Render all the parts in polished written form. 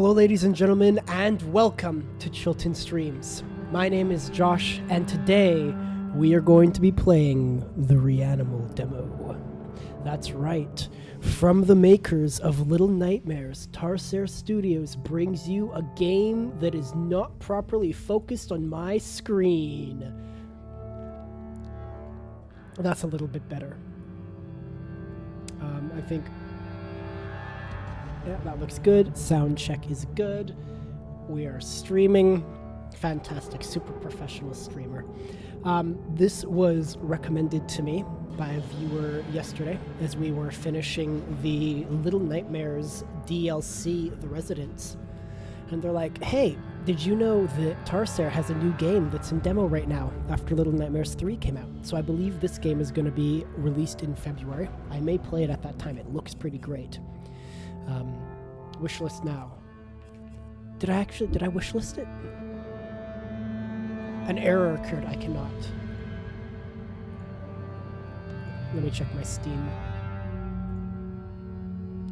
Hello, ladies and gentlemen, and welcome to Chilton Streams. My name is Josh, and today we are going to be playing the ReAnimal demo. That's right. From the makers of Little Nightmares, Tarsier Studios brings you a game that is not properly focused on my screen. That's a little bit better. I think... Yeah, that looks good. Sound check is good. We are streaming. Fantastic, super professional streamer. This was recommended to me by a viewer yesterday as we were finishing the Little Nightmares DLC, The Residents. And they're like, hey, did you know that Tarsier has a new game that's in demo right now after Little Nightmares 3 came out? So I believe this game is going to be released in February. I may play it at that time. It looks pretty great. Wishlist now. Did I wishlist it? An error occurred. I cannot. Let me check my Steam.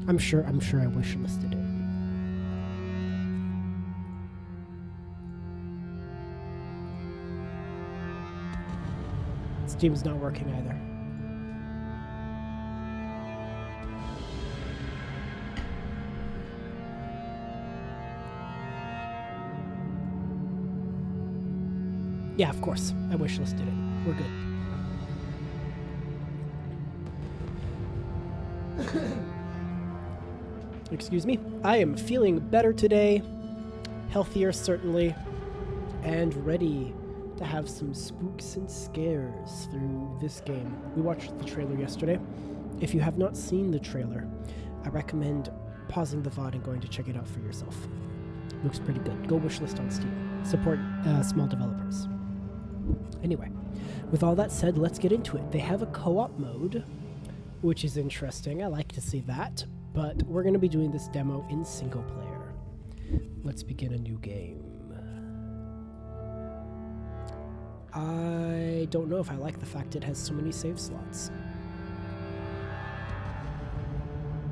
I'm sure I wishlisted it. Steam's not working either. Yeah, of course. I wishlisted it. We're good. Excuse me. I am feeling better today. Healthier, certainly. And ready to have some spooks and scares through this game. We watched the trailer yesterday. If you have not seen the trailer, I recommend pausing the VOD and going to check it out for yourself. Looks pretty good. Go wishlist on Steam. Support small developers. Anyway, with all that said, let's get into it. They have a co-op mode, which is interesting. I like to see that, but we're going to be doing this demo in single player. Let's begin a new game. I don't know if I like the fact it has so many save slots.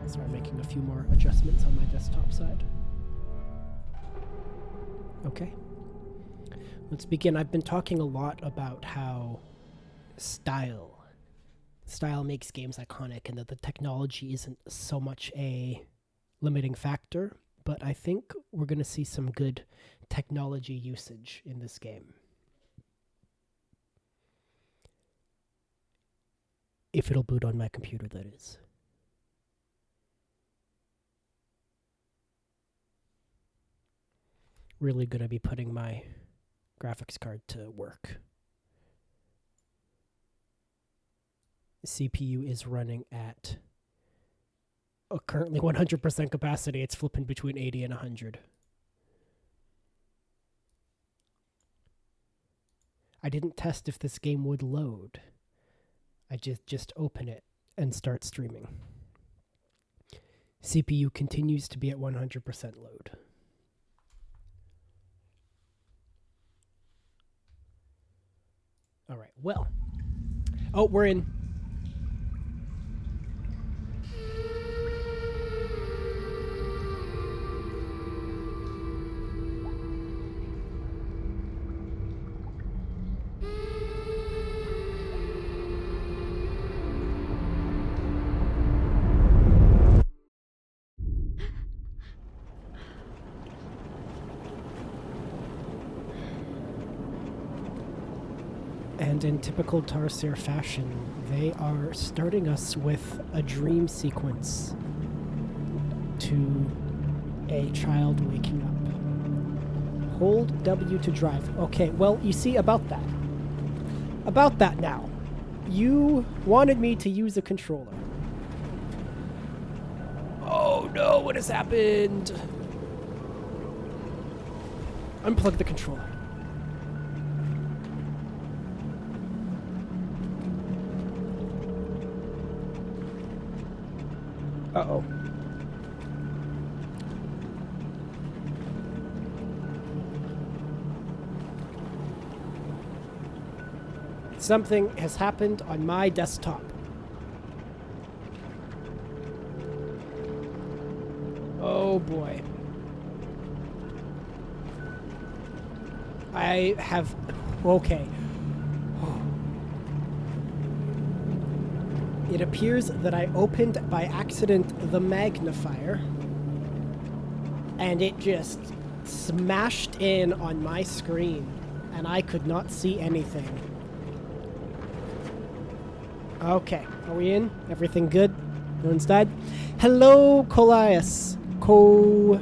So I'm making a few more adjustments on my desktop side. Okay. Let's begin. I've been talking a lot about how style makes games iconic and that the technology isn't so much a limiting factor, but I think we're going to see some good technology usage in this game. If it'll boot on my computer, that is. Really going to be putting my graphics card to work. The CPU is running at currently 100% capacity. It's flipping between 80 and 100. I didn't test if this game would load. I just open it and start streaming. CPU continues to be at 100% load. All right, well. Oh, we're in. And in typical Tarsier fashion, they are starting us with a dream sequence to a child waking up. Hold W to drive. Okay, well, you see, about that. About that now. You wanted me to use a controller. Oh no, what has happened? Unplug the controller. Uh-oh. Something has happened on my desktop. Oh boy. I have... Okay. It appears that I opened by accident the magnifier, and it just smashed in on my screen, and I could not see anything. Okay, are we in? Everything good? No one's died? Hello, Colias. Colias.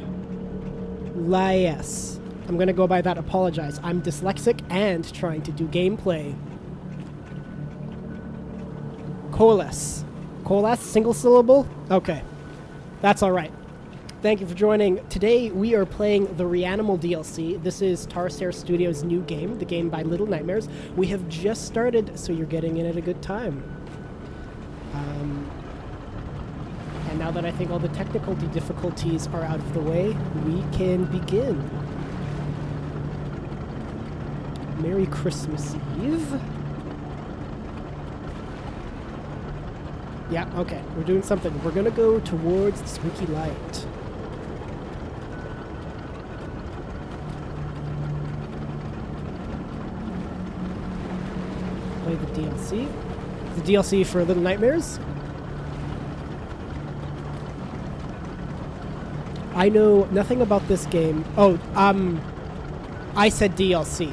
I'm gonna go by that. Apologize. I'm dyslexic and trying to do gameplay. Colas. Colas, single syllable? Okay. That's alright. Thank you for joining. Today we are playing the ReAnimal DLC. This is Tarsier Studios' new game, the game by Little Nightmares. We have just started, so you're getting in at a good time. And now that I think all the technical difficulties are out of the way, we can begin. Merry Christmas Eve. Yeah, okay. We're doing something. We're gonna go towards the spooky light. Play the DLC. The DLC for Little Nightmares. I know nothing about this game. Oh, I said DLC.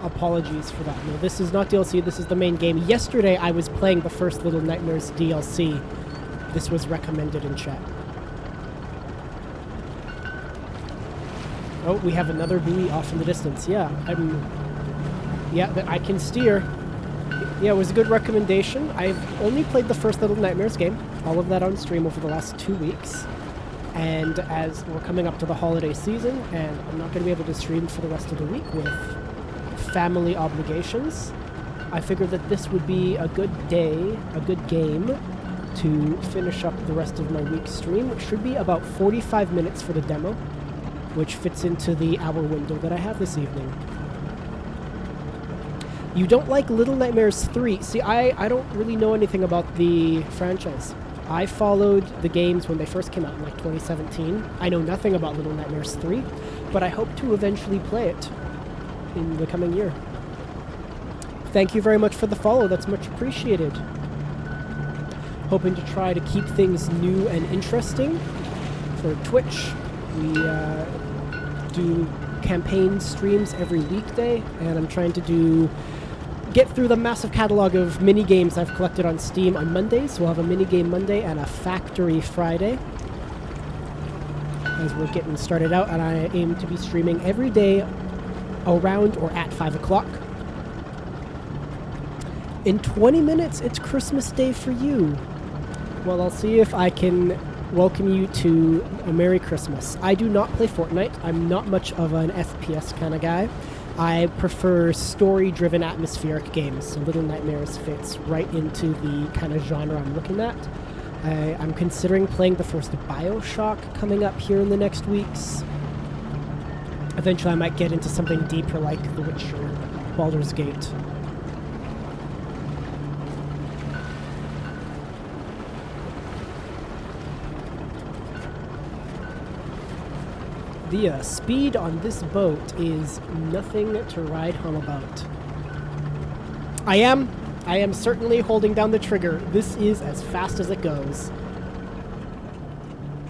Apologies for that. No, this is not DLC, this is the main game. Yesterday I was playing the first Little Nightmares DLC. This was recommended in chat. Oh, we have another buoy off in the distance. Yeah, I can steer. Yeah, it was a good recommendation. I've only played the first Little Nightmares game. All of that on stream over the last 2 weeks. And as we're coming up to the holiday season, and I'm not going to be able to stream for the rest of the week with family obligations, I figured that this would be a good day, a good game to finish up the rest of my week's stream, which should be about 45 minutes for the demo, which fits into the hour window that I have this evening. You don't like Little Nightmares 3? See, I don't really know anything about the franchise. I followed the games when they first came out in like 2017. I know nothing about Little Nightmares 3, but I hope to eventually play it in the coming year. Thank you very much for the follow, that's much appreciated. Hoping to try to keep things new and interesting for Twitch. We do campaign streams every weekday, and I'm trying to get through the massive catalog of mini games I've collected on Steam on Mondays. We'll have a mini game Monday and a factory Friday as we're getting started out, and I aim to be streaming every day around or at 5 o'clock. In 20 minutes, it's Christmas Day for you. Well, I'll see if I can welcome you to a Merry Christmas. I do not play Fortnite. I'm not much of an FPS kind of guy. I prefer story-driven atmospheric games, so Little Nightmares fits right into the kind of genre I'm looking at. I'm considering playing the first BioShock coming up here in the next weeks. Eventually I might get into something deeper like The Witcher, Baldur's Gate. The speed on this boat is nothing to write home about. I am certainly holding down the trigger. This is as fast as it goes.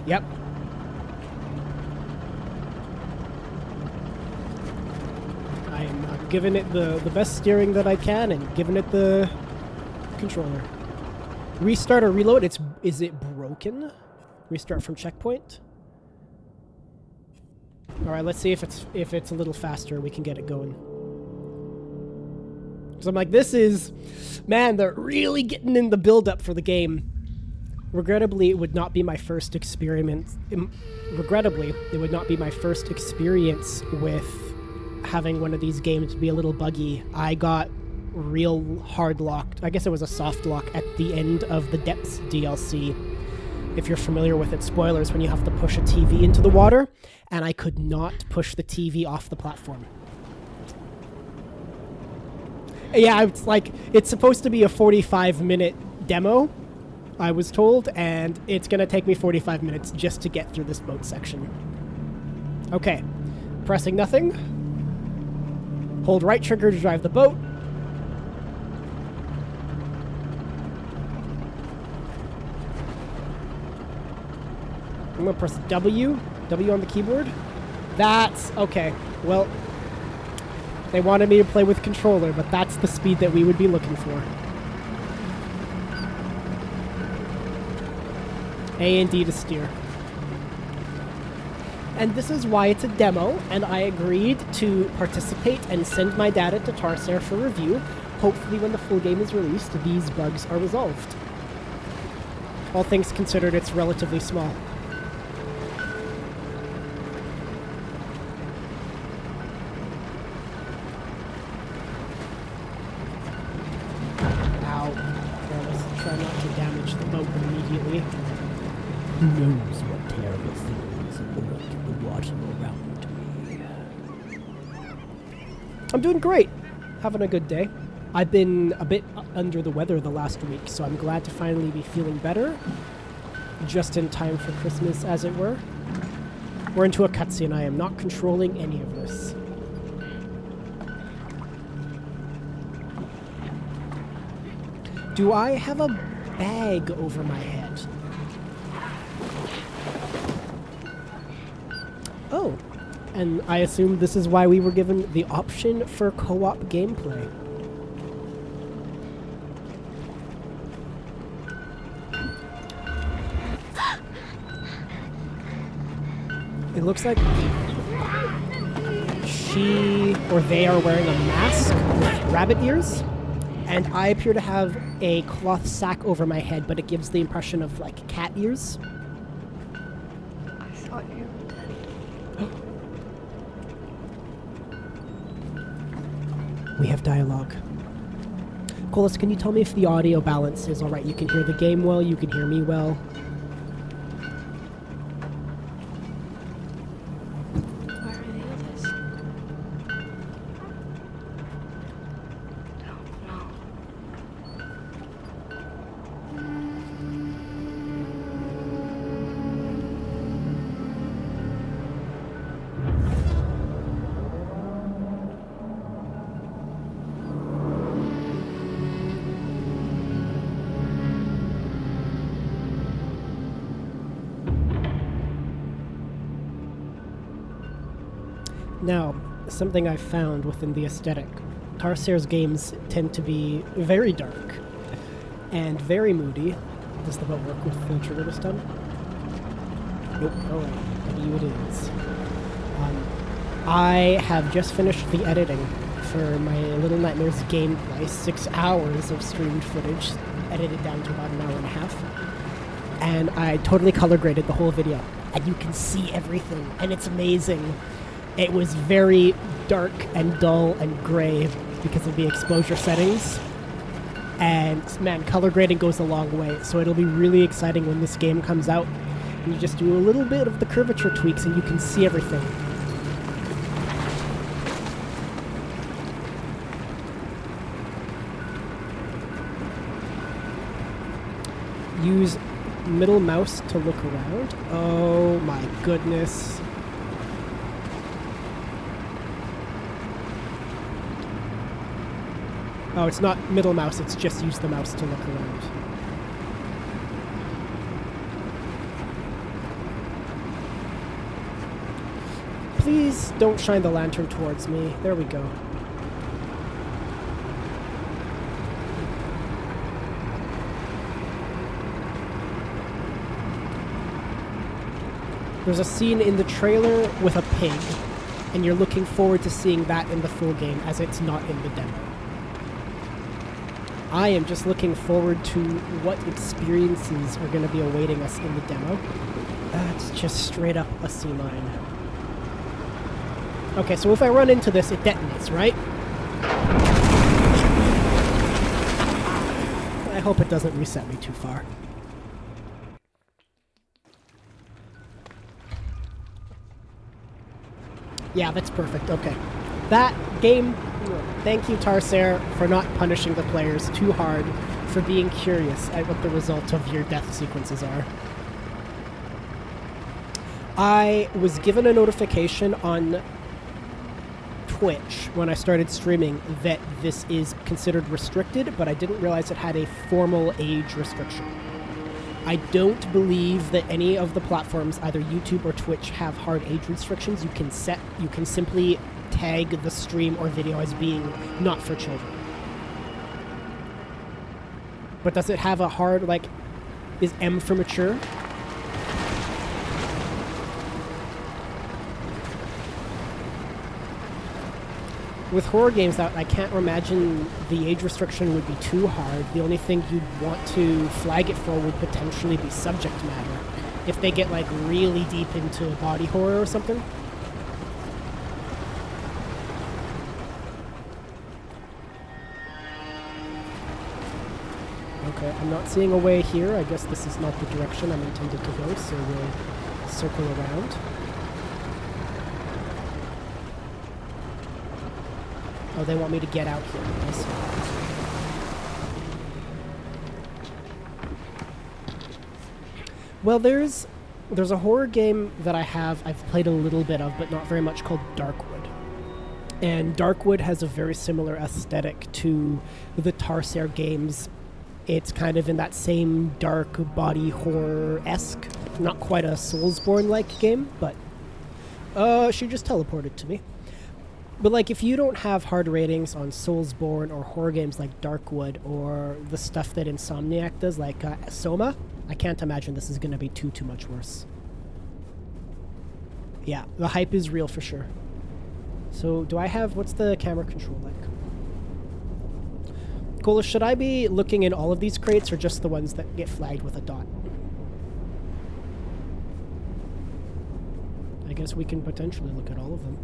Yep. I'm giving it the best steering that I can and giving it the controller. Restart or reload? Is it broken? Restart from checkpoint? Alright, let's see if it's a little faster, we can get it going. So I'm like, this is... Man, they're really getting in the build-up for the game. Regrettably, it would not be my first experience... Regrettably, it would not be my first experience with having one of these games be a little buggy. I got real hard locked. I guess it was a soft lock at the end of the Depths DLC. If you're familiar with it, spoilers, when you have to push a TV into the water, and I could not push the TV off the platform. Yeah, it's like, it's supposed to be a 45-minute demo, I was told, and it's going to take me 45 minutes just to get through this boat section. Okay, pressing nothing. Hold right trigger to drive the boat. I'm gonna press W on the keyboard. That's okay. Well, they wanted me to play with controller, but that's the speed that we would be looking for. A and D to steer. And this is why it's a demo, and I agreed to participate and send my data to Tarsair for review. Hopefully when the full game is released, these bugs are resolved. All things considered, it's relatively small. Ow. Well, let's try not to damage the boat immediately. Who knows what terrible things lurk in the water around me. I'm doing great. Having a good day. I've been a bit under the weather the last week, so I'm glad to finally be feeling better. Just in time for Christmas, as it were. We're into a cutscene. I am not controlling any of this. Do I have a bag over my head? Oh, and I assume this is why we were given the option for co-op gameplay. It looks like she or they are wearing a mask with rabbit ears, and I appear to have a cloth sack over my head, but it gives the impression of like cat ears. I thought you were dead. We have dialogue. Colas, can you tell me if the audio balance is alright? You can hear the game well, you can hear me well. Where are the others? Don't know. Now, something I've found within the aesthetic. Tarsair's games tend to be very dark and very moody. Does the boat work with the trigger this time? Nope. Alright. W it is. I have just finished the editing for my Little Nightmares gameplay. 6 hours of streamed footage, edited down to about an hour and a half. And I totally color graded the whole video. And you can see everything, and it's amazing. It was very dark and dull and gray because of the exposure settings. And man, color grading goes a long way, so it'll be really exciting when this game comes out. And you just do a little bit of the curvature tweaks and you can see everything. Use middle mouse to look around. Oh my goodness. Oh, it's not middle mouse, it's just use the mouse to look around. Please don't shine the lantern towards me. There we go. There's a scene in the trailer with a pig, and you're looking forward to seeing that in the full game, as it's not in the demo. I am just looking forward to what experiences are going to be awaiting us in the demo. That's just straight up a sea mine. Okay, so if I run into this, it detonates, right? I hope it doesn't reset me too far. Yeah, that's perfect. Okay. That game... Thank you, Tarsair, for not punishing the players too hard for being curious at what the result of your death sequences are. I was given a notification on Twitch when I started streaming that this is considered restricted, but I didn't realize it had a formal age restriction. I don't believe that any of the platforms, either YouTube or Twitch, have hard age restrictions. You can simply tag the stream or video as being not for children. But does it have a hard, like, is M for mature? With horror games, I can't imagine the age restriction would be too hard. The only thing you'd want to flag it for would potentially be subject matter. If they get, like, really deep into body horror or something. Okay, I'm not seeing a way here. I guess this is not the direction I'm intended to go, so we'll circle around. Oh, they want me to get out here. I see. Well, there's a horror game that I've played a little bit of, but not very much, called Darkwood. And Darkwood has a very similar aesthetic to the Tarsier games. It's kind of in that same dark body horror-esque. Not quite a Soulsborne-like game, but she just teleported to me. But, like, if you don't have hard ratings on Soulsborne or horror games like Darkwood or the stuff that Insomniac does, like Soma, I can't imagine this is going to be too much worse. Yeah, the hype is real for sure. So, what's the camera control like? Cola, should I be looking in all of these crates or just the ones that get flagged with a dot? I guess we can potentially look at all of them.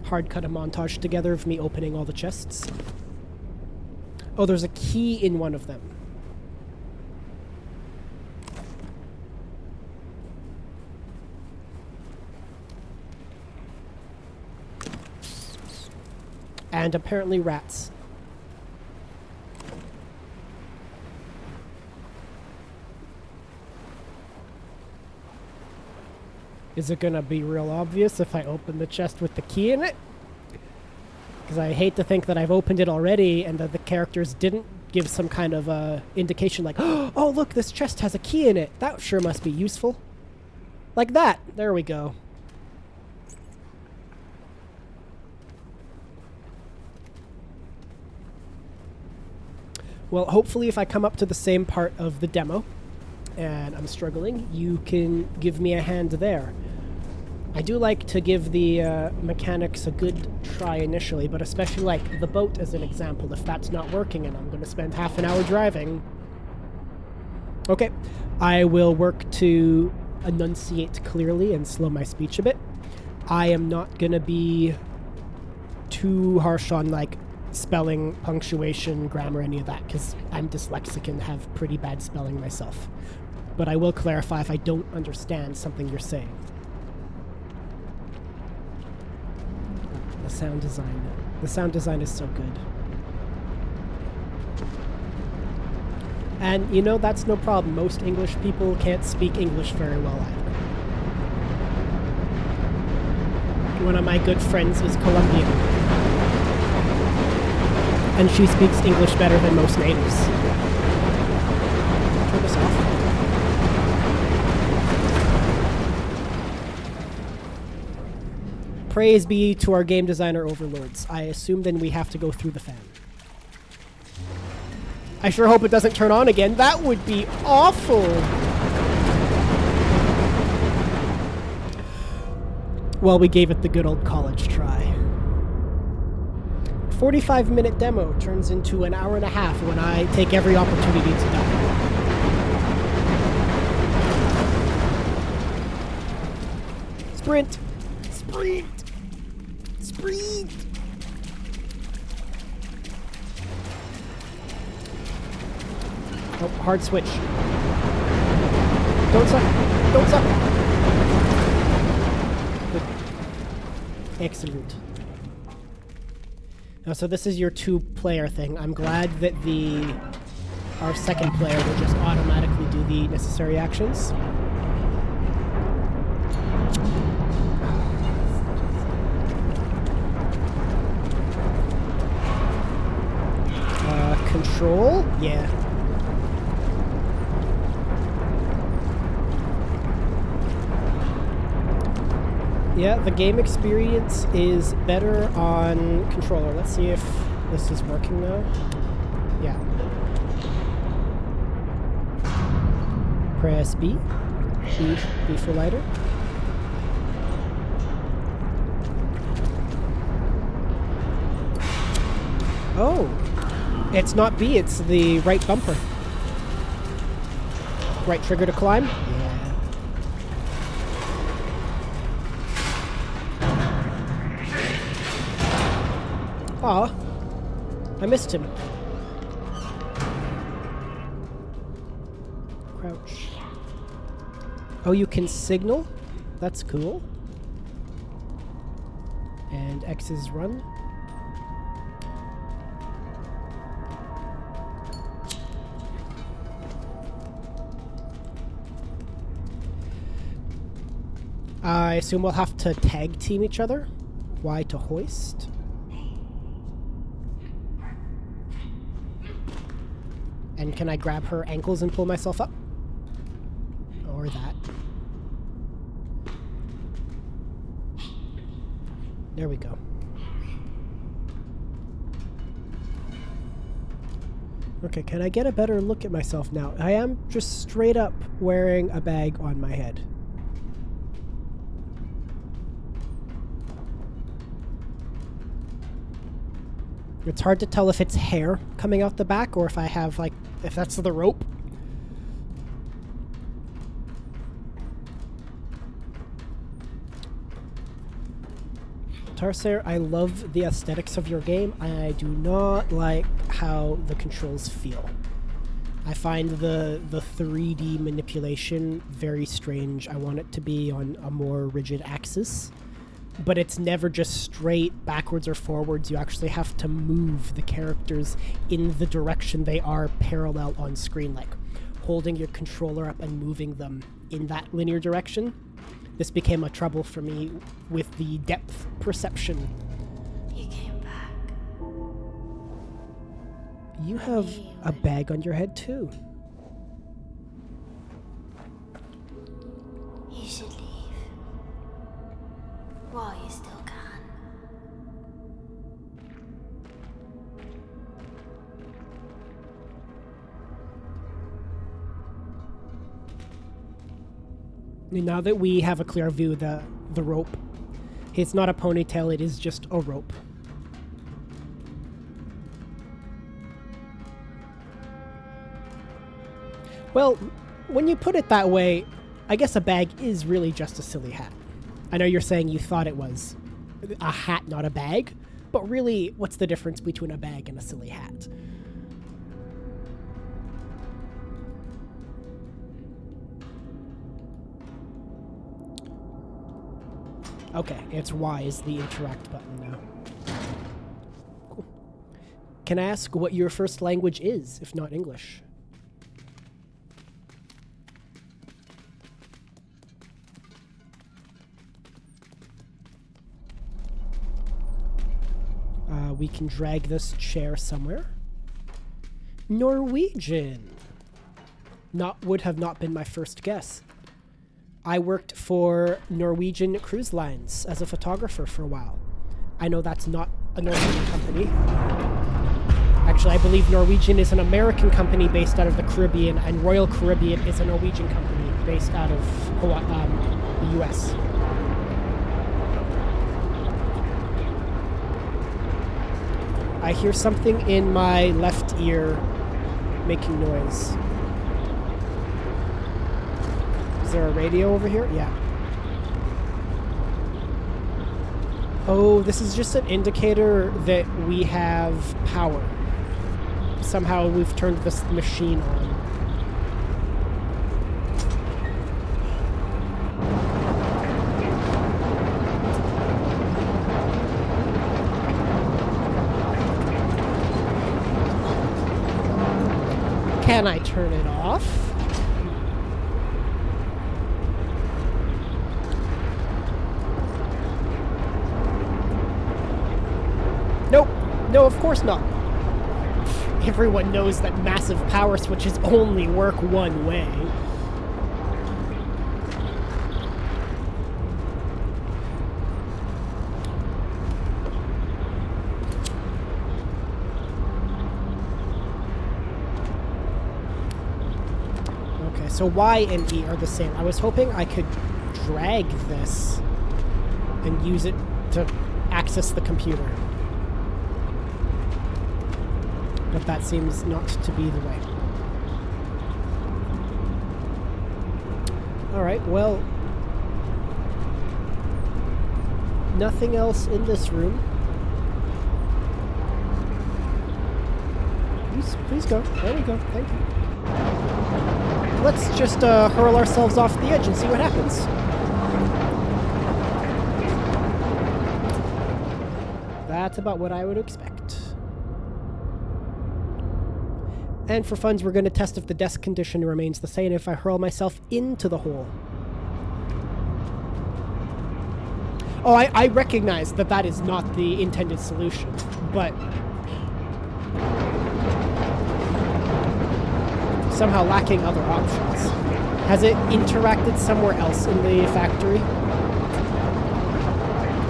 Hard cut a montage together of me opening all the chests. Oh, there's a key in one of them. And apparently rats. Is it gonna be real obvious if I open the chest with the key in it? Because I hate to think that I've opened it already and that the characters didn't give some kind of indication like, oh look, this chest has a key in it. That sure must be useful. Like that. There we go. Well, hopefully if I come up to the same part of the demo and I'm struggling, you can give me a hand there. I do like to give the mechanics a good try initially, but especially like the boat as an example. If that's not working and I'm going to spend half an hour driving... Okay, I will work to enunciate clearly and slow my speech a bit. I am not going to be too harsh on like spelling, punctuation, grammar, any of that, because I'm dyslexic and have pretty bad spelling myself. But I will clarify if I don't understand something you're saying. The sound design. The sound design is so good. And, you know, that's no problem. Most English people can't speak English very well either. One of my good friends is Colombian. And she speaks English better than most natives. Turn this off. Praise be to our game designer overlords. I assume then we have to go through the fan. I sure hope it doesn't turn on again. That would be awful. Well, we gave it the good old college try. 45-minute demo turns into an hour and a half when I take every opportunity to die. Sprint! Sprint! Sprint! Oh, hard switch. Don't suck! Don't suck! Good. Excellent. Oh, so this is your two-player thing. I'm glad that our second player will just automatically do the necessary actions. Yeah, the game experience is better on controller. Let's see if this is working now. Yeah. Press B. B for lighter. Oh, it's not B, it's the right bumper. Right trigger to climb? Yeah. Aw, I missed him. Crouch. Oh, you can signal? That's cool. And X is run. I assume we'll have to tag team each other. Y to hoist. And can I grab her ankles and pull myself up? Or that. There we go. Okay, can I get a better look at myself now? I am just straight up wearing a bag on my head. It's hard to tell if it's hair coming out the back or if I have, like, if that's the rope. Tarsair, I love the aesthetics of your game. I do not like how the controls feel. I find the 3D manipulation very strange. I want it to be on a more rigid axis. But it's never just straight backwards or forwards. You actually have to move the characters in the direction they are parallel on screen, like holding your controller up and moving them in that linear direction. This became a trouble for me with the depth perception. You came back. You have a bag on your head too. You should leave. While you still can. Now that we have a clear view, the rope, it's not a ponytail, it is just a rope. Well, when you put it that way, I guess a bag is really just a silly hat. I know you're saying you thought it was a hat, not a bag, but really, what's the difference between a bag and a silly hat? Okay, it's Y is the interact button now. Cool. Can I ask what your first language is, if not English? We can drag this chair somewhere. Norwegian. Would have not been my first guess. I worked for Norwegian Cruise Lines as a photographer for a while. I know that's not a Norwegian company. Actually, I believe Norwegian is an American company based out of the Caribbean, and Royal Caribbean is a Norwegian company based out of Hawaii, the US. I hear something in my left ear making noise. Is there a radio over here? Yeah. Oh, this is just an indicator that we have power. Somehow we've turned this machine on. Can I turn it off? Nope. No, of course not. Everyone knows that massive power switches only work one way. so Y and E are the same. I was hoping I could drag this and use it to access the computer. But that seems not to be the way. Alright, well... nothing else in this room. Please go. There we go. Thank you. Let's just hurl ourselves off the edge and see what happens. That's about what I would expect. And for funds, we're going to test if the desk condition remains the same if I hurl myself into the hole. Oh, I recognize that that is not the intended solution, but... somehow lacking other options. Has it interacted somewhere else in the factory? There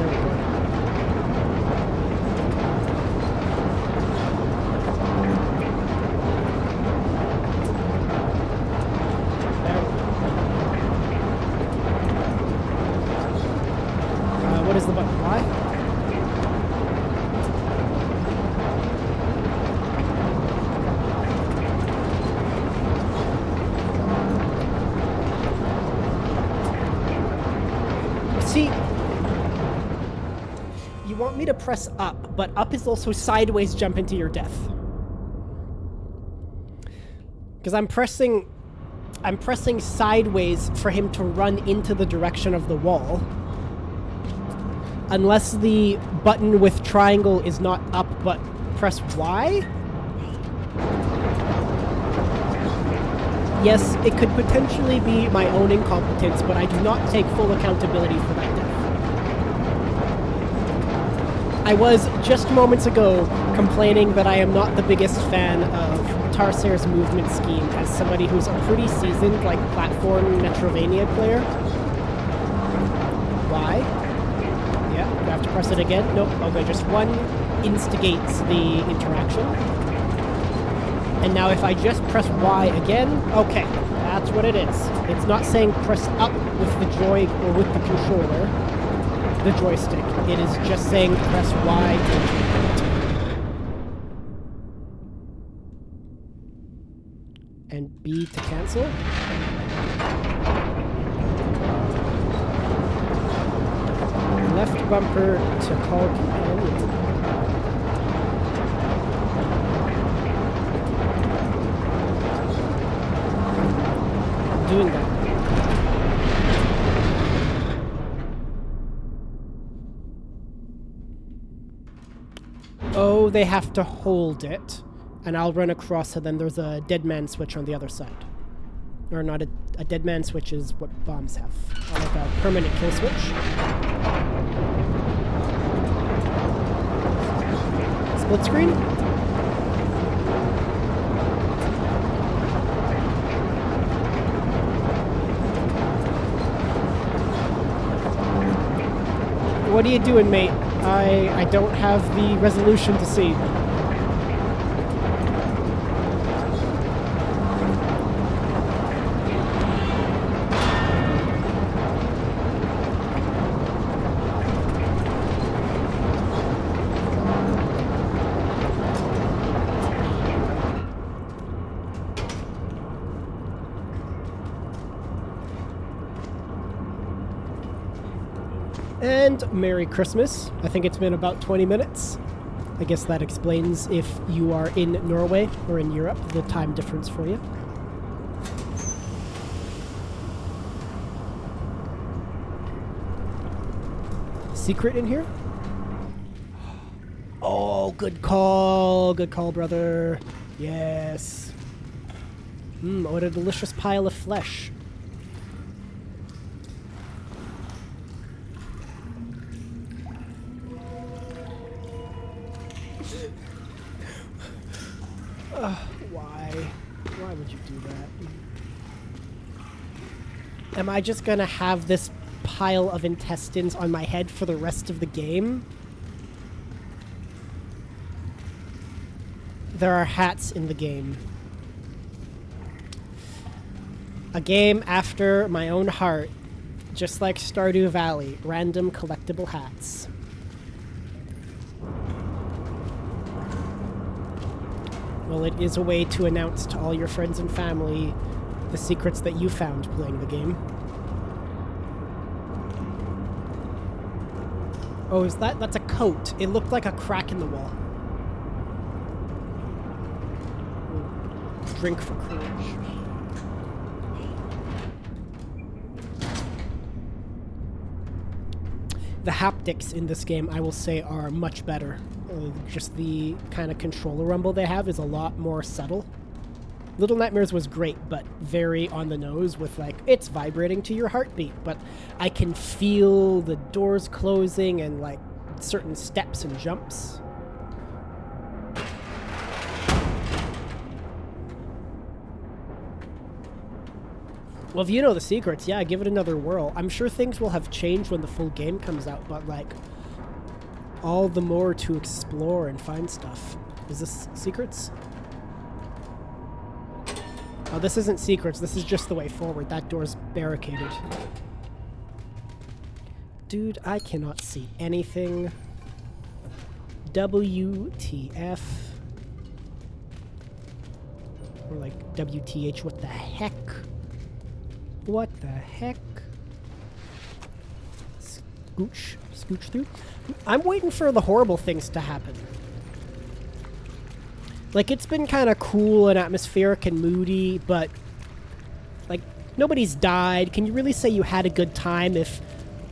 we go. What is the button? Y? See, you want me to press up, but up is also sideways jump into your death. Because I'm pressing sideways for him to run into the direction of the wall. Unless the button with triangle is not up, but press Y? Yes, it could potentially be my own incompetence, but I do not take full accountability for that death. I was, just moments ago, complaining that I am not the biggest fan of Tarsair's movement scheme as somebody who's a pretty seasoned, like, platform Metrovania player. Why? Yeah, do I have to press it again? Nope, okay, just one instigates the interaction. And now if I just press Y again, okay, that's what it is. It's not saying press up with the joy or with the controller, the joystick. It is just saying press Y to interact. And B to cancel. Left bumper to call companion. Doing that. Oh, they have to hold it, and I'll run across, and then there's a dead man switch on the other side. Or not a dead man switch is what bombs have. Like a permanent kill switch. Split screen? What are you doing, mate? I don't have the resolution to see. And Merry Christmas. I think it's been about 20 minutes. I guess that explains if you are in Norway or in Europe, the time difference for you. Secret in here? Oh, good call. Good call, brother. Yes. What a delicious pile of flesh. Why would you do that? Am I just gonna have this pile of intestines on my head for the rest of the game? There are hats in the game. A game after my own heart. Just like Stardew Valley. Random collectible hats. Well, it is a way to announce to all your friends and family the secrets that you found playing the game. Oh, is that? That's a coat. It looked like a crack in the wall. Drink for courage. The haptics in this game, I will say, are much better. Just the kind of controller rumble they have is a lot more subtle. Little Nightmares was great, but very on the nose with, like, it's vibrating to your heartbeat, but I can feel the doors closing and, like, certain steps and jumps. Well, if you know the secrets, yeah, give it another whirl. I'm sure things will have changed when the full game comes out, but, like, all the more to explore and find stuff. Is this secrets? Oh, this isn't secrets. This is just the way forward. That door's barricaded. Dude, I cannot see anything. WTF. Or like WTH. What the heck? What the heck? Scooch. Scooch through. I'm waiting for the horrible things to happen. Like, it's been kind of cool and atmospheric and moody, but, like, nobody's died. Can you really say you had a good time if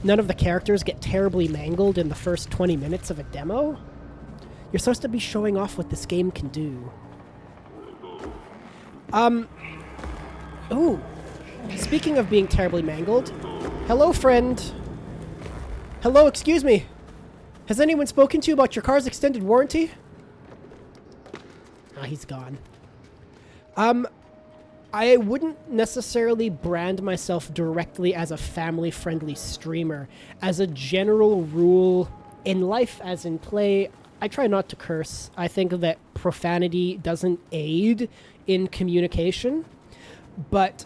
none of the characters get terribly mangled in the first 20 minutes of a demo? You're supposed to be showing off what this game can do. Ooh. Speaking of being terribly mangled, hello, friend. Hello, excuse me. Has anyone spoken to you about your car's extended warranty? Ah, he's gone. I wouldn't necessarily brand myself directly as a family-friendly streamer. As a general rule, in life as in play, I try not to curse. I think that profanity doesn't aid in communication, but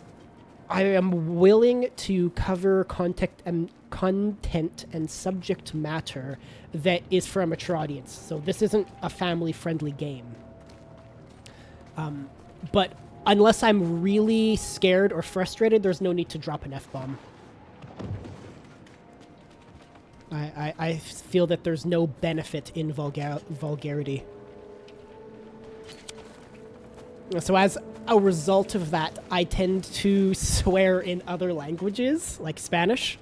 I am willing to cover content and subject matter that is for a mature audience. So this isn't a family-friendly game. But unless I'm really scared or frustrated, there's no need to drop an F-bomb. I feel that there's no benefit in vulgarity. So as a result of that, I tend to swear in other languages, like Spanish,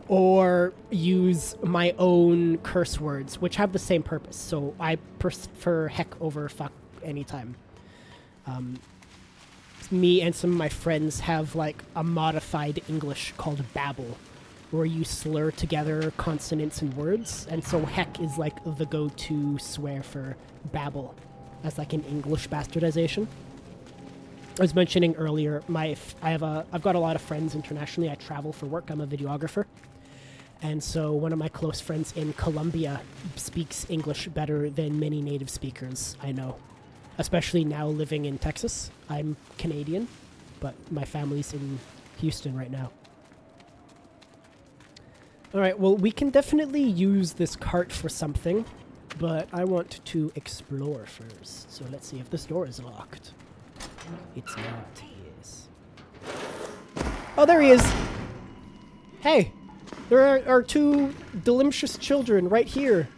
or use my own curse words, which have the same purpose. So I prefer heck over fuck anytime. Me and some of my friends have like a modified English called babble, where you slur together consonants and words, and so heck is like the go-to swear for babble as like an English bastardization. I was mentioning earlier, I've got a lot of friends internationally. I travel for work. I'm a videographer. And so one of my close friends in Colombia speaks English better than many native speakers I know, especially now living in Texas. I'm Canadian, but my family's in Houston right now. All right, well, we can definitely use this cart for something, but I want to explore first. So let's see if this door is locked. It's not, yes. Oh, there he is! Hey! There are two delicious children right here.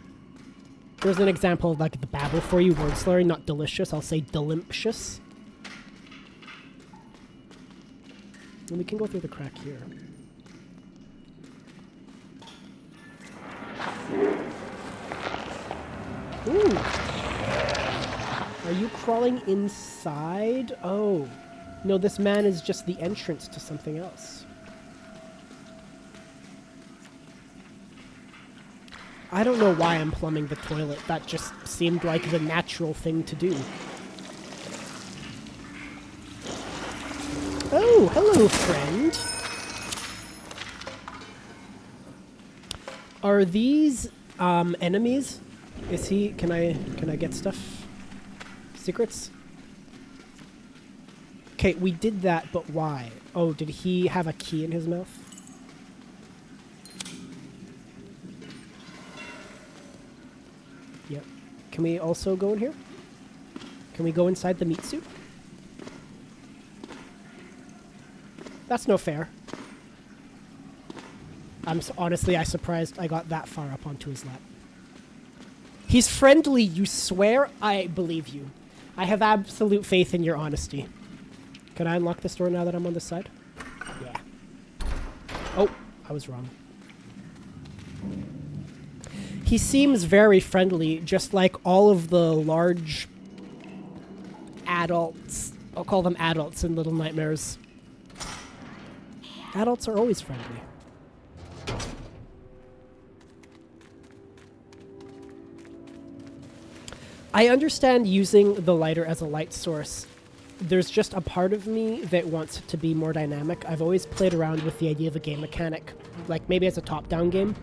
There's an example of like the babble for you, word slurring, not delicious. I'll say delicious. And we can go through the crack here. Ooh. Are you crawling inside? Oh. No, this man is just the entrance to something else. I don't know why I'm plumbing the toilet. That just seemed like the natural thing to do. Oh, hello, friend. Are these enemies? Is he? Can I get stuff? Secrets? Okay, we did that, but why? Oh, did he have a key in his mouth? Yep. Can we also go in here? Can we go inside the meat suit? That's no fair. Honestly, I'm surprised I got that far up onto his lap. He's friendly, you swear? I believe you. I have absolute faith in your honesty. Can I unlock this door now that I'm on this side? Yeah. Oh, I was wrong. He seems very friendly, just like all of the large adults. I'll call them adults in Little Nightmares. Adults are always friendly. I understand using the lighter as a light source. There's just a part of me that wants it to be more dynamic. I've always played around with the idea of a game mechanic, like maybe as a top-down game,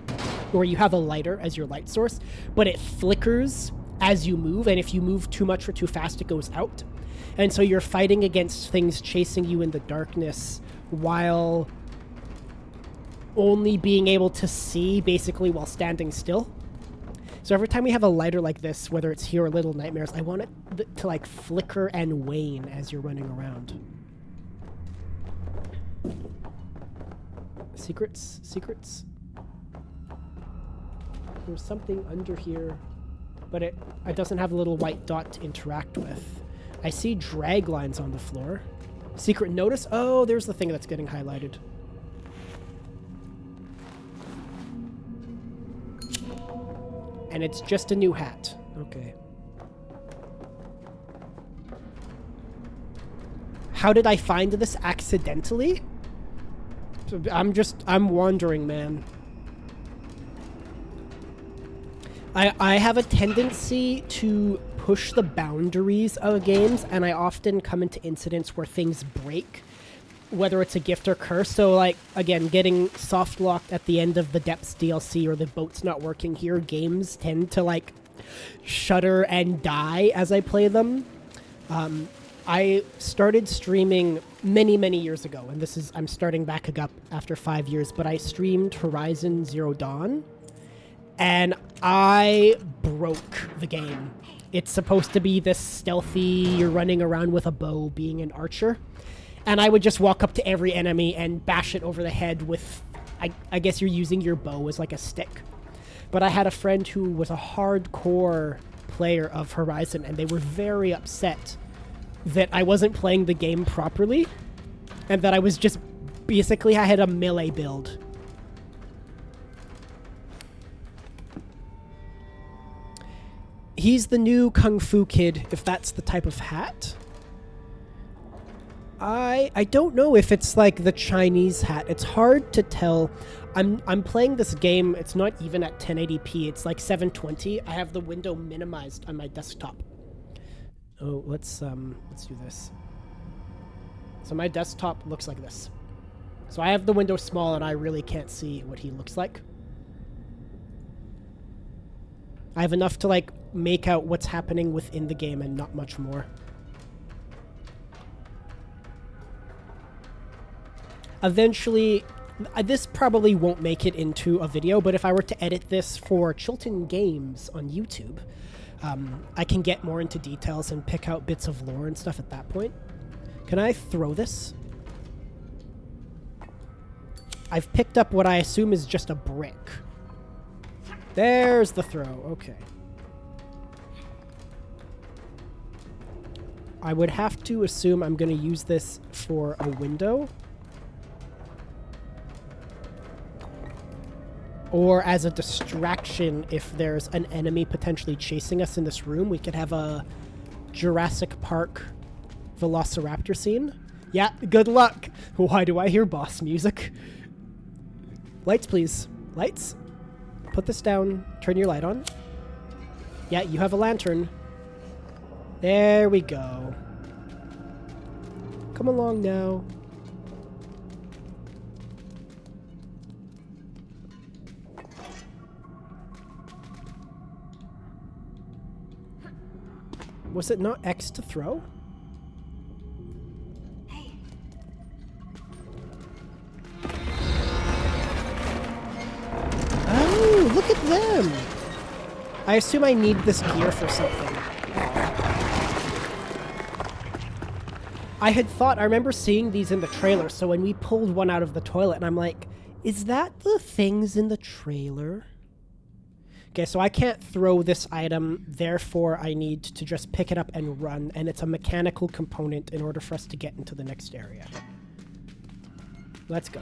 where you have a lighter as your light source, but it flickers as you move, and if you move too much or too fast, it goes out. And so you're fighting against things chasing you in the darkness while only being able to see basically while standing still. So every time we have a lighter like this, whether it's here or Little Nightmares, I want it to like flicker and wane as you're running around. Secrets? Secrets? There's something under here, but it doesn't have a little white dot to interact with. I see drag lines on the floor. Secret notice? Oh, there's the thing that's getting highlighted. And it's just a new hat. Okay. How did I find this accidentally? I'm wandering, man. I have a tendency to push the boundaries of games, and I often come into incidents where things break, whether it's a gift or curse. So, like, again, getting soft locked at the end of the Depths DLC or the boat's not working here, games tend to, like, shudder and die as I play them. I started streaming many, many years ago, and I'm starting back up after 5 years, but I streamed Horizon Zero Dawn, and I broke the game. It's supposed to be this stealthy, you're running around with a bow being an archer. And I would just walk up to every enemy and bash it over the head with, I guess you're using your bow as like a stick. But I had a friend who was a hardcore player of Horizon, and they were very upset that I wasn't playing the game properly, and that I was just, basically I had a melee build. He's the new Kung Fu Kid, if that's the type of hat. I don't know if it's like the Chinese hat. It's hard to tell. I'm playing this game. It's not even at 1080p. It's like 720. I have the window minimized on my desktop. Oh, let's do this. So my desktop looks like this. So I have the window small, and I really can't see what he looks like. I have enough to like make out what's happening within the game and not much more. Eventually, this probably won't make it into a video, but if I were to edit this for Chilton Games on YouTube, I can get more into details and pick out bits of lore and stuff at that point. Can I throw this? I've picked up what I assume is just a brick. There's the throw. Okay. I would have to assume I'm going to use this for a window. Or as a distraction if there's an enemy potentially chasing us in this room. We could have a Jurassic Park Velociraptor scene. Yeah, good luck. Why do I hear boss music? Lights, please. Lights? Put this down. Turn your light on. Yeah, you have a lantern. There we go. Come along now. Was it not X to throw? Hey, look at them! I assume I need this gear for something. I remember seeing these in the trailer, so when we pulled one out of the toilet, and I'm like, is that the things in the trailer? Okay, so I can't throw this item, therefore I need to just pick it up and run, and it's a mechanical component in order for us to get into the next area. Let's go.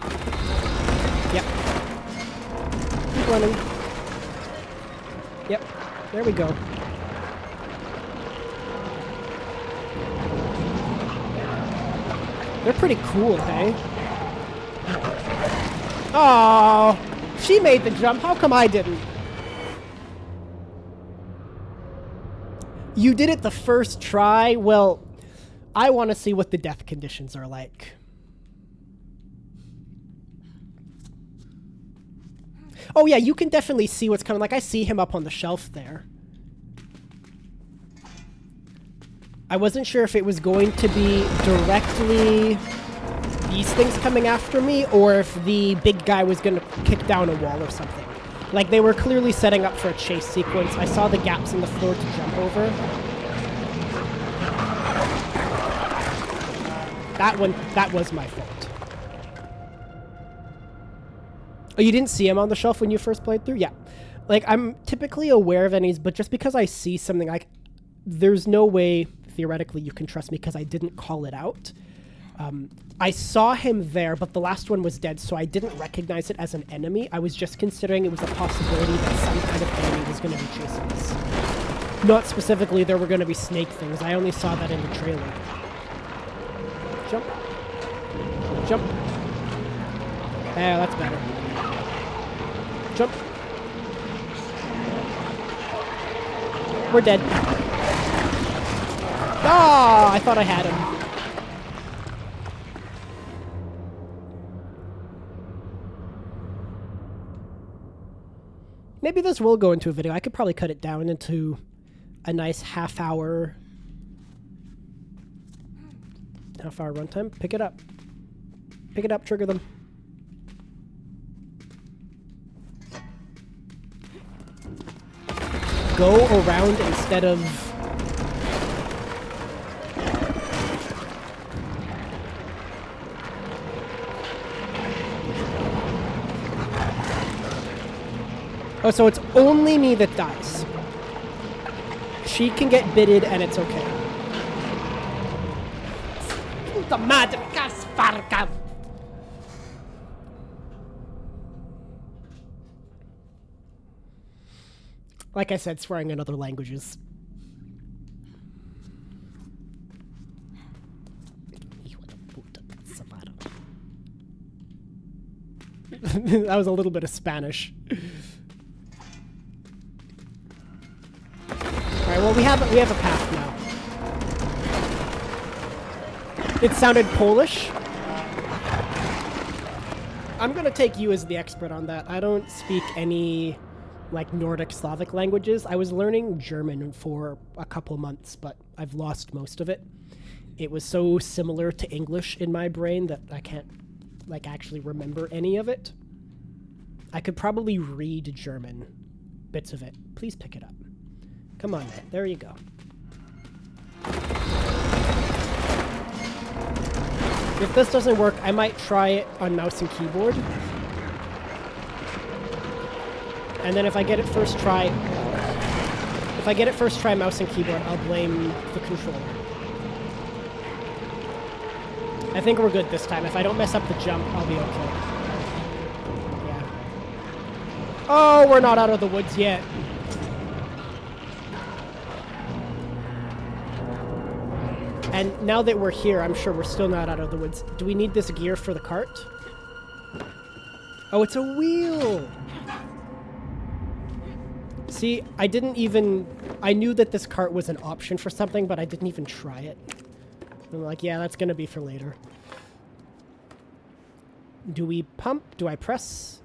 Yep. Keep running. Yep, there we go. They're pretty cool, hey? Oh, she made the jump. How come I didn't? You did it the first try? Well, I want to see what the death conditions are like. Oh yeah, you can definitely see what's coming. Like, I see him up on the shelf there. I wasn't sure if it was going to be directly these things coming after me, or if the big guy was going to kick down a wall or something. Like, they were clearly setting up for a chase sequence. I saw the gaps in the floor to jump over. That was my fault. Oh, you didn't see him on the shelf when you first played through? Yeah. Like, I'm typically aware of enemies, but just because I see something, like, there's no way, theoretically, you can trust me because I didn't call it out. I saw him there, but the last one was dead, so I didn't recognize it as an enemy. I was just considering it was a possibility that some kind of enemy was going to be chasing us. Not specifically there were going to be snake things. I only saw that in the trailer. Jump. Jump. Yeah, that's better. Jump. We're dead. Ah, I thought I had him. Maybe this will go into a video. I could probably cut it down into a nice half-hour runtime. Pick it up. Pick it up, trigger them. Go around instead of... Oh, so it's only me that dies. She can get bitted and it's okay. Like I said, swearing in other languages. That was a little bit of Spanish. Alright, well we have a path now. It sounded Polish. I'm gonna take you as the expert on that. I don't speak any like Nordic Slavic languages. I was learning German for a couple months, but I've lost most of it. It was so similar to English in my brain that I can't like actually remember any of it. I could probably read German, bits of it. Please pick it up. Come on, man. There you go. If this doesn't work, I might try it on mouse and keyboard. And then if I get it first try, mouse and keyboard, I'll blame the controller. I think we're good this time. If I don't mess up the jump, I'll be okay. Yeah. Oh, we're not out of the woods yet. And now that we're here, I'm sure we're still not out of the woods. Do we need this gear for the cart? Oh, it's a wheel! See, I knew that this cart was an option for something, but I didn't even try it. I'm like, yeah, that's gonna be for later. Do we pump? Do I press?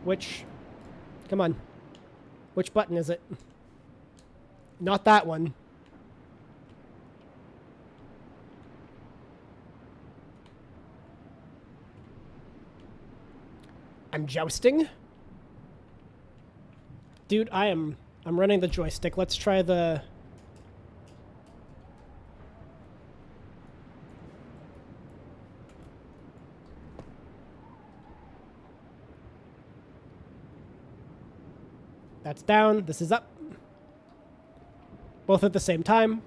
Which? Come on. Which button is it? Not that one. I'm jousting? Dude, I'm running the joystick. Let's try the... That's down. This is up. Both at the same time.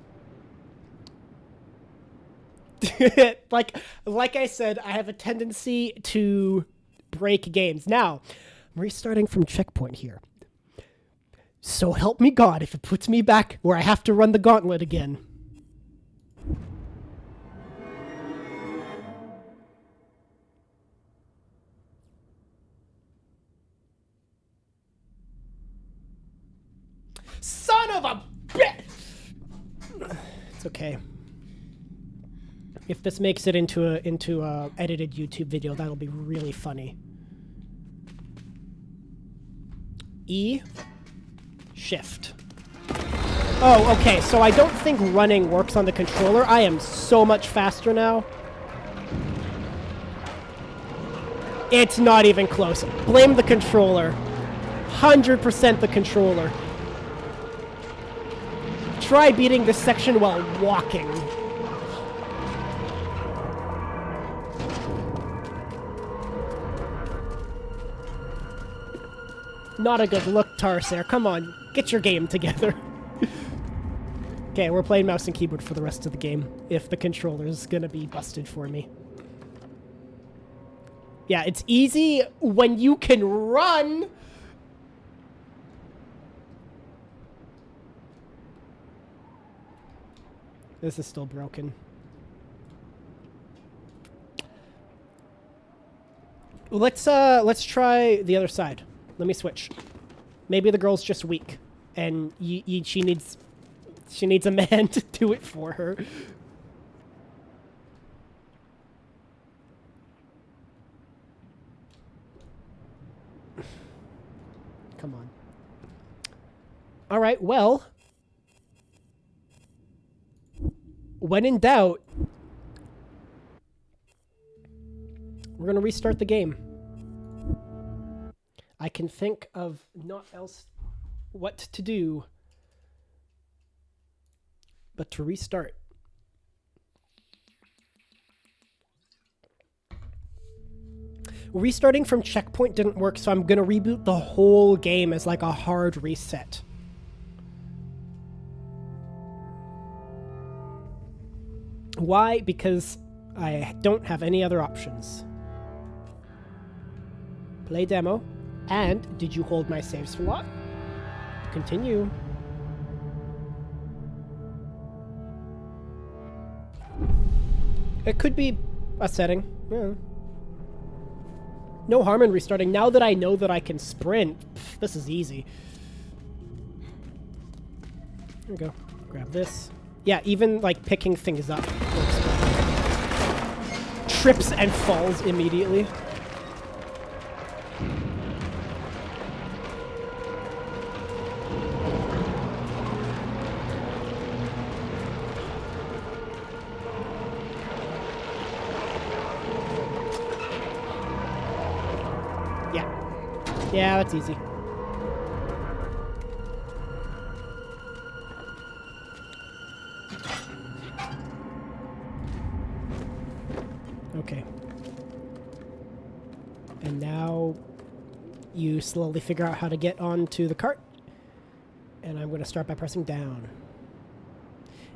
like I said, I have a tendency to break games. Now, I'm restarting from checkpoint here. So help me God if it puts me back where I have to run the gauntlet again. Son of a bitch! It's okay. If this makes it into a edited YouTube video, that'll be really funny. E, shift. Oh, okay, so I don't think running works on the controller. I am so much faster now. It's not even close. Blame the controller. 100% the controller. Try beating this section while walking. Not a good look, Tarsair. Come on, get your game together. Okay, we're playing mouse and keyboard for the rest of the game, if the controller's gonna be busted for me. Yeah, it's easy when you can run! This is still broken. Let's try the other side. Let me switch. Maybe the girl's just weak, and she needs a man to do it for her. Come on. All right, well, when in doubt, we're going to restart the game. I can think of not else what to do but to restart. Restarting from checkpoint didn't work, so I'm going to reboot the whole game as like a hard reset. Why? Because I don't have any other options. Play demo. And did you hold my save slot? Continue. It could be a setting. Yeah. No harm in restarting. Now that I know that I can sprint, this is easy. There we go. Grab this. Yeah, even like picking things up works better. Trips and falls immediately. Yeah, that's easy. Okay. And now you slowly figure out how to get onto the cart. And I'm going to start by pressing down.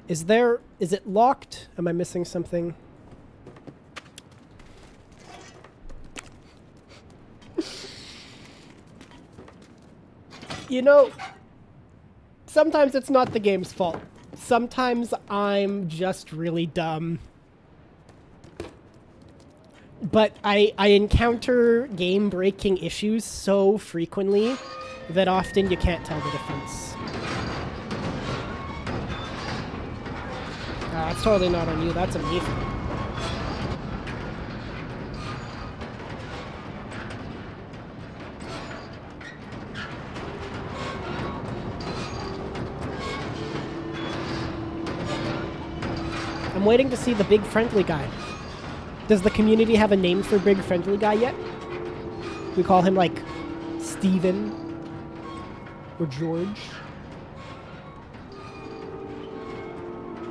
Is it locked? Am I missing something? You know, sometimes it's not the game's fault. Sometimes I'm just really dumb. But I encounter game-breaking issues so frequently that often you can't tell the difference. That's totally not on you, that's on me. I'm waiting to see the big friendly guy. Does the community have a name for big friendly guy yet? We call him like Steven. Or George?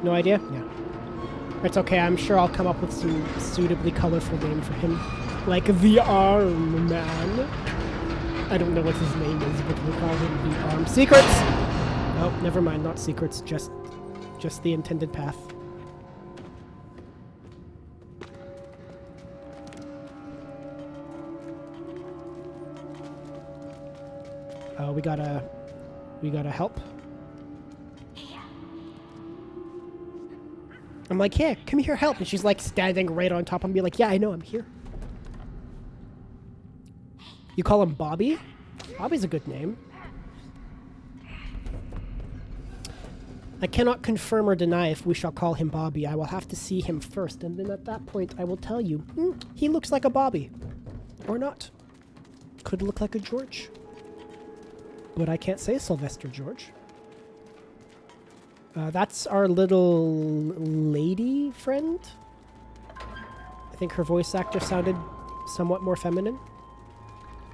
No idea? Yeah. It's okay, I'm sure I'll come up with some suitably colorful name for him. Like the Arm Man. I don't know what his name is, but we'll call him the Arm. Secrets! Oh, never mind, not secrets, just the intended path. Oh, we gotta help. I'm like, yeah, come here, help. And she's like standing right on top of me like, yeah, I know, I'm here. You call him Bobby? Bobby's a good name. I cannot confirm or deny if we shall call him Bobby. I will have to see him first, and then at that point I will tell you, he looks like a Bobby. Or not. Could look like a George. But I can't say Sylvester George. That's our little lady friend. I think her voice actor sounded somewhat more feminine.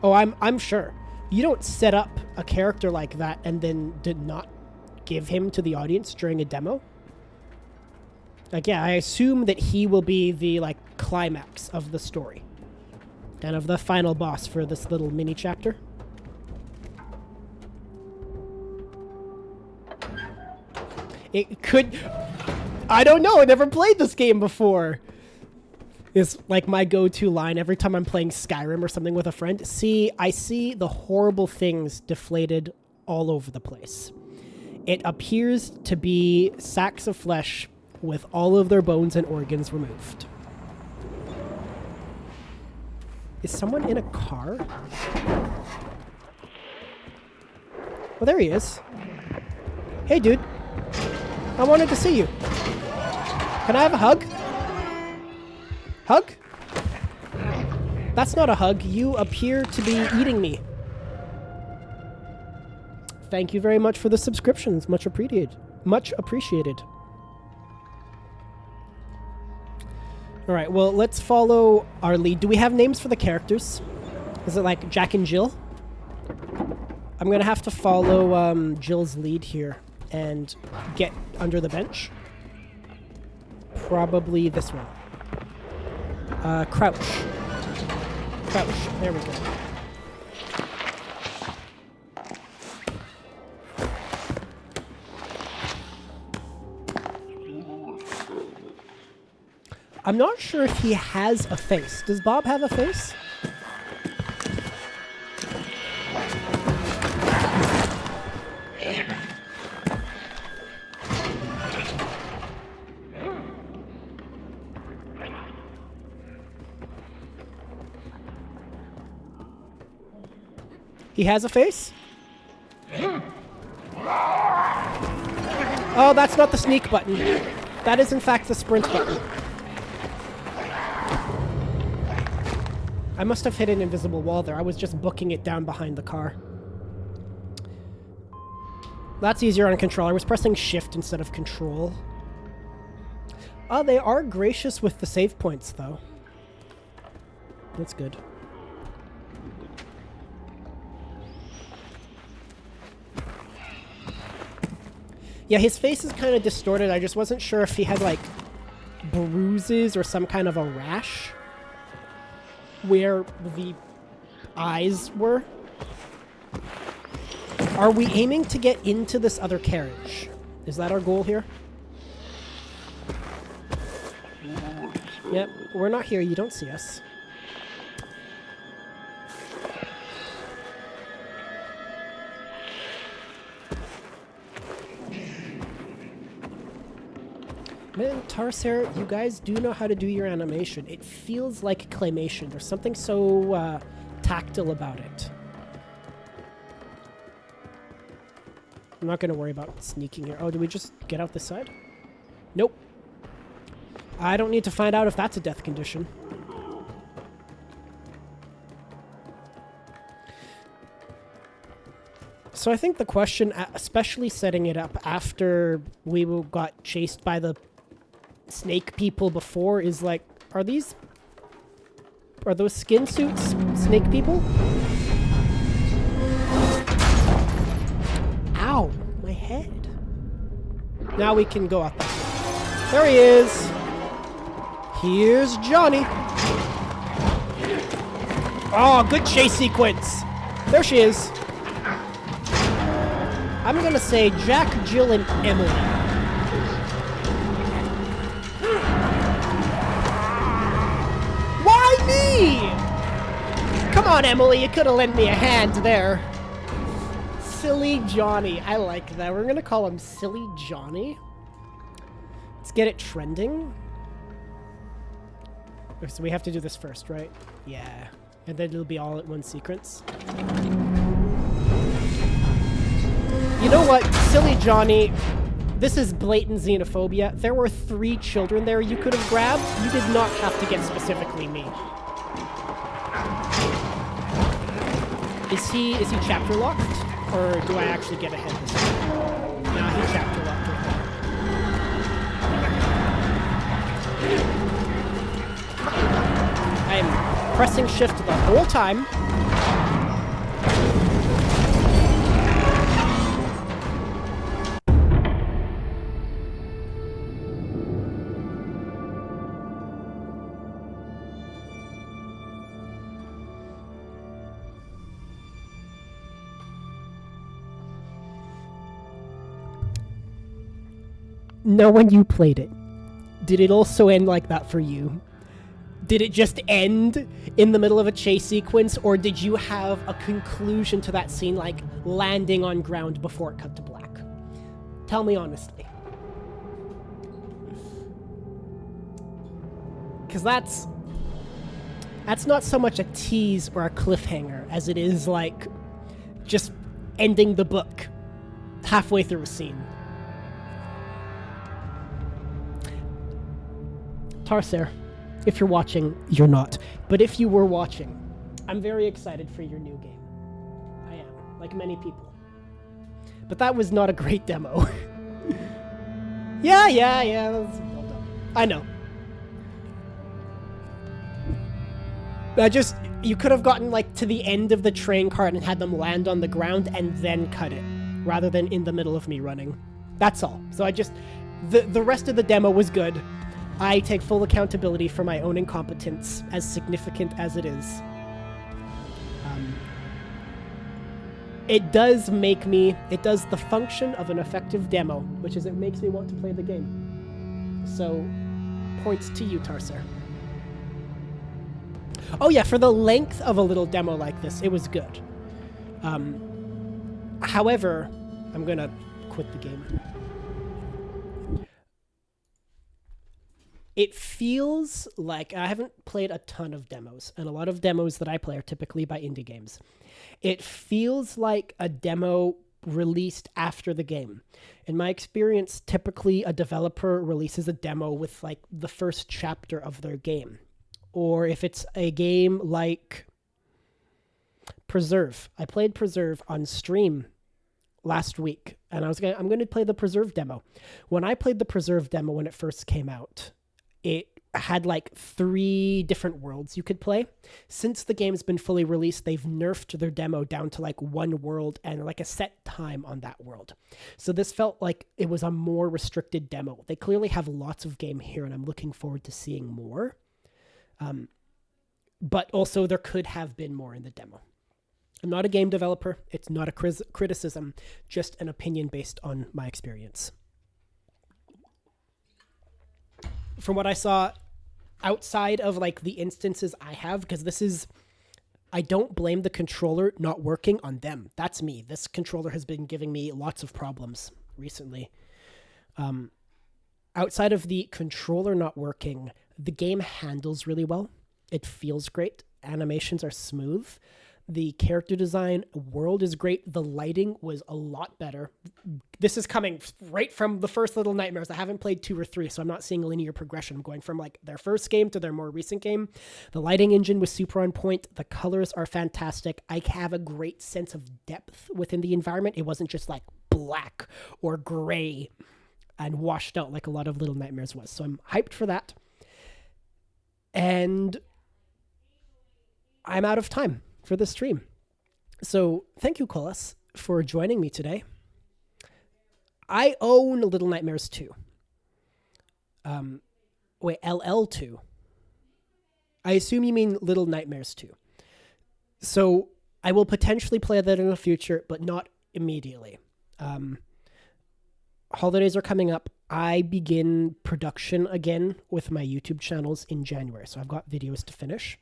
Oh, I'm sure. You don't set up a character like that and then did not give him to the audience during a demo. Like, yeah, I assume that he will be the, like, climax of the story. Kind of the final boss for this little mini chapter. It could... I don't know, I never played this game before. It's like my go-to line every time I'm playing Skyrim or something with a friend. See, I see the horrible things deflated all over the place. It appears to be sacks of flesh with all of their bones and organs removed. Is someone in a car? Well, there he is. Hey, dude. I wanted to see you. Can I have a hug? Hug? That's not a hug. You appear to be eating me. Thank you very much for the subscriptions. Much appreciated. Much appreciated. All right, well, let's follow our lead. Do we have names for the characters? Is it like Jack and Jill? I'm going to have to follow Jill's lead here and get under the bench. Probably this one. Crouch. Crouch. There we go. I'm not sure if he has a face. Does Bob have a face? He has a face? Oh, that's not the sneak button. That is in fact the sprint button. I must have hit an invisible wall there. I was just booking it down behind the car. That's easier on control. I was pressing shift instead of control. Oh, they are gracious with the save points, though. That's good. Yeah, his face is kind of distorted. I just wasn't sure if he had, like, bruises or some kind of a rash where the eyes were. Are we aiming to get into this other carriage? Is that our goal here? Yep, we're not here. You don't see us. Man, Tarsair, you guys do know how to do your animation. It feels like claymation. There's something so tactile about it. I'm not going to worry about sneaking here. Oh, do we just get out this side? Nope. I don't need to find out if that's a death condition. So I think the question, especially setting it up after we got chased by the snake people before, is like, are those skin suits snake people? head. Now we can go up. There he is. Here's Johnny. Oh, good chase sequence. There she is. I'm gonna say Jack, Jill, and Emily. Why me? Come on, Emily, you could have lent me a hand there. Silly Johnny. I like that. We're gonna call him Silly Johnny. Let's get it trending. So we have to do this first, right? Yeah. And then it'll be all at one sequence. You know what? Silly Johnny, this is blatant xenophobia. There were 3 children there you could have grabbed. You did not have to get specifically me. Is he chapter locked? Or do I actually get ahead this time? Nah, he chapter locked right there. I am pressing shift the whole time. Now, when you played it, did it also end like that for you? Did it just end in the middle of a chase sequence, or did you have a conclusion to that scene, like landing on ground before it cut to black? Tell me honestly. Because that's not so much a tease or a cliffhanger as it is like just ending the book halfway through a scene. Tarser, if you're watching, you're not. But if you were watching, I'm very excited for your new game. I am, like many people. But that was not a great demo. Yeah, that's well done. I know. You could have gotten like to the end of the train cart and had them land on the ground and then cut it, rather than in the middle of me running. That's all. So the rest of the demo was good. I take full accountability for my own incompetence, as significant as it is. It does the function of an effective demo, which is it makes me want to play the game. So, points to you, Tarser. Oh yeah, for the length of a little demo like this, it was good. However, I'm gonna quit the game. It feels like, I haven't played a ton of demos, and a lot of demos that I play are typically by indie games. It feels like a demo released after the game. In my experience, typically a developer releases a demo with like the first chapter of their game. Or if it's a game like Preserve. I played Preserve on stream last week, and I'm going to play the Preserve demo. When I played the Preserve demo when it first came out, it had like 3 different worlds you could play. Since the game's been fully released, they've nerfed their demo down to like 1 world and like a set time on that world. So this felt like it was a more restricted demo. They clearly have lots of game here, and I'm looking forward to seeing more. But also there could have been more in the demo. I'm not a game developer. It's not a criticism, just an opinion based on my experience. From what I saw outside of like the instances I have, because I don't blame the controller not working on them. That's me. This controller has been giving me lots of problems recently. Outside of the controller not working, the game handles really well. It feels great. Animations are smooth. The character design world is great. The lighting was a lot better. This is coming right from the first Little Nightmares. I haven't played 2 or 3, so I'm not seeing a linear progression. I'm going from like their first game to their more recent game. The lighting engine was super on point. The colors are fantastic. I have a great sense of depth within the environment. It wasn't just like black or gray and washed out like a lot of Little Nightmares was. So I'm hyped for that. And I'm out of time for the stream. So thank you, Colas, for joining me today. I own Little Nightmares 2. Wait, LL2. I assume you mean Little Nightmares 2. So I will potentially play that in the future, but not immediately. Holidays are coming up. I begin production again with my YouTube channels in January, so I've got videos to finish.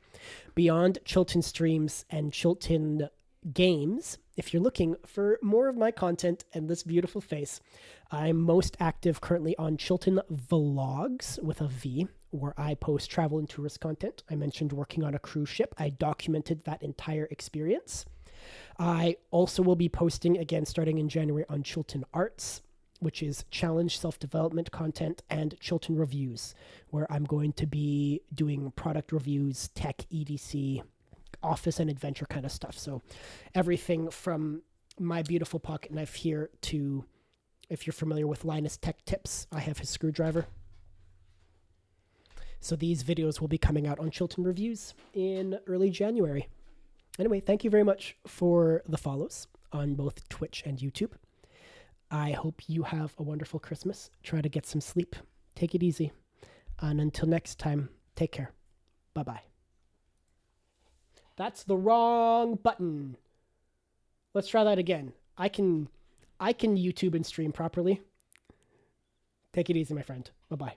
Beyond Chilton Streams and Chilton Games, if you're looking for more of my content and this beautiful face, I'm most active currently on Chilton Vlogs with a V, where I post travel and tourist content. I mentioned working on a cruise ship. I documented that entire experience. I also will be posting again starting in January on Chilton Arts, which is challenge self-development content, and Chilton Reviews, where I'm going to be doing product reviews, tech, EDC, office and adventure kind of stuff. So everything from my beautiful pocket knife here to, if you're familiar with Linus Tech Tips, I have his screwdriver. So these videos will be coming out on Chilton Reviews in early January. Anyway, thank you very much for the follows on both Twitch and YouTube. I hope you have a wonderful Christmas. Try to get some sleep. Take it easy. And until next time, take care. Bye-bye. That's the wrong button. Let's try that again. I can YouTube and stream properly. Take it easy, my friend. Bye-bye.